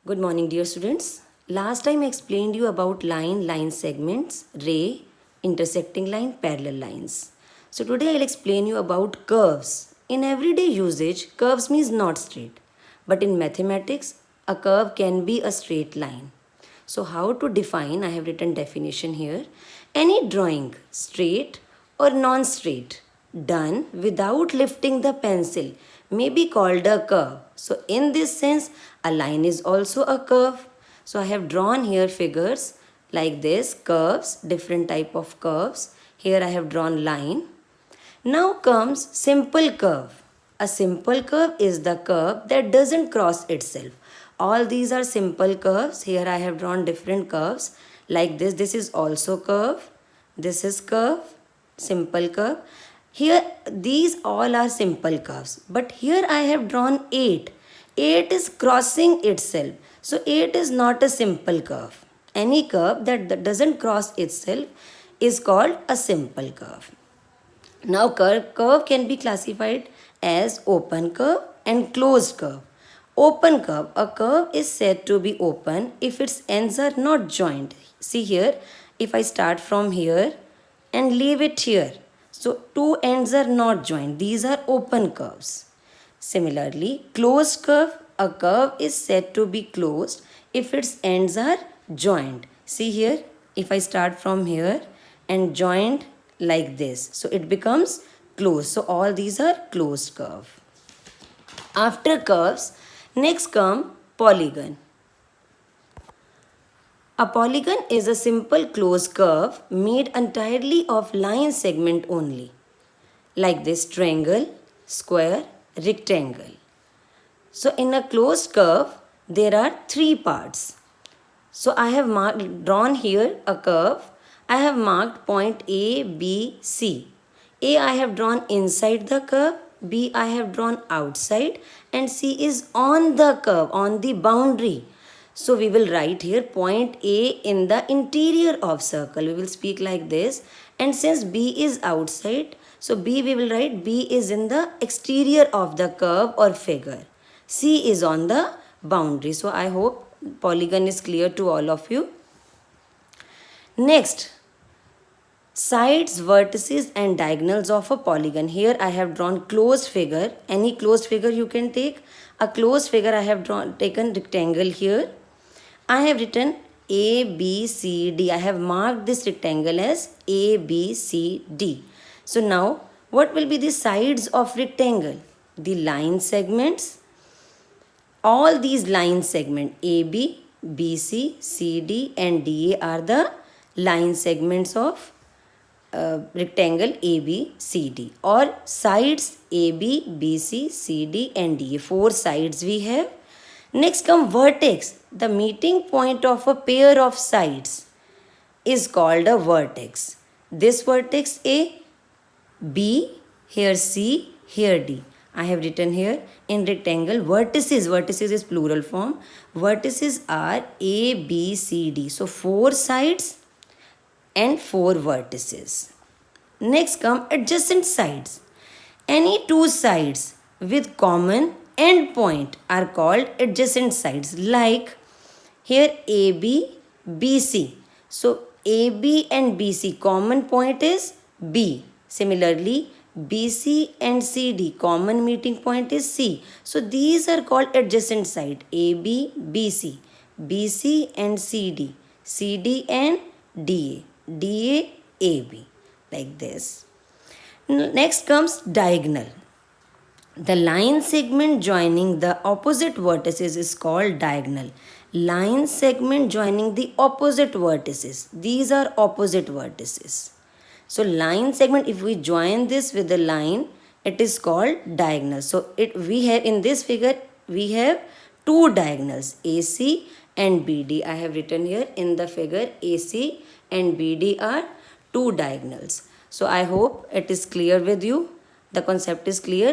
Good morning, dear students. Last time I explained you about line segments, ray, intersecting line, parallel lines. So today I'll explain you about curves. In everyday usage, curves means not straight. But in mathematics, a curve can be a straight line. So how to define? I have written definition here. Any drawing, straight or non-straight, done without lifting the pencil may be called a curve. So in this sense, a line is also a curve. So I have drawn here figures like this, curves, different type of curves. Here I have drawn line. Now comes simple curve. A simple curve is the curve that doesn't cross itself. All these are simple curves. Here I have drawn different curves like this. This is also curve. This is curve, simple curve. Here these all are simple curves. But here I have drawn 8. 8 is crossing itself. So 8 is not a simple curve. Any curve that doesn't cross itself is called a simple curve. Now curve can be classified as open curve and closed curve. Open curve. A curve is said to be open if its ends are not joined. See here, if I start from here and leave it here. So two ends are not joined. These are open curves. Similarly, closed curve. A curve is said to be closed if its ends are joined. See here, if I start from here and joined like this, so it becomes closed. So all these are closed curve. After curves, next come polygon. A polygon is a simple closed curve made entirely of line segment only, like this: triangle, square, rectangle. So in a closed curve, there are 3 parts. So I have drawn here a curve. I have marked point A, B, C. A I have drawn inside the curve, B I have drawn outside, and C is on the curve, on the boundary. So we will write here point A in the interior of circle. We will speak like this. And since B is outside, so B we will write B is in the exterior of the curve or figure. C is on the boundary. So I hope polygon is clear to all of you. Next, sides, vertices and diagonals of a polygon. Here I have drawn closed figure. Any closed figure you can take. A closed figure I have taken rectangle here. I have written A, B, C, D. I have marked this rectangle as A, B, C, D. So now what will be the sides of rectangle? The line segments. All these line segments AB, BC, CD and DA are the line segments of rectangle ABCD, or sides AB, BC, CD and DA. 4 sides we have. Next come vertex. The meeting point of a pair of sides is called a vertex. This vertex A, B, here C, here D. I have written here in rectangle vertices. Vertices is plural form. Vertices are A, B, C, D. So 4 sides and 4 vertices. Next come adjacent sides. Any 2 sides with common end point are called adjacent sides. Like here AB, BC. So AB and BC common point is B. Similarly, BC and CD common meeting point is C. So these are called adjacent side. AB, BC, BC and CD, CD and DA, DA, AB, like this. Next comes diagonal. The line segment joining the opposite vertices is called diagonal. Line segment joining the opposite vertices. These are opposite vertices. So line segment, if we join this with the line, it is called diagonal. So we have in this figure, we have 2 diagonals, AC and BD. I have written here in the figure AC and BD are 2 diagonals. So I hope it is clear with you. The concept is clear.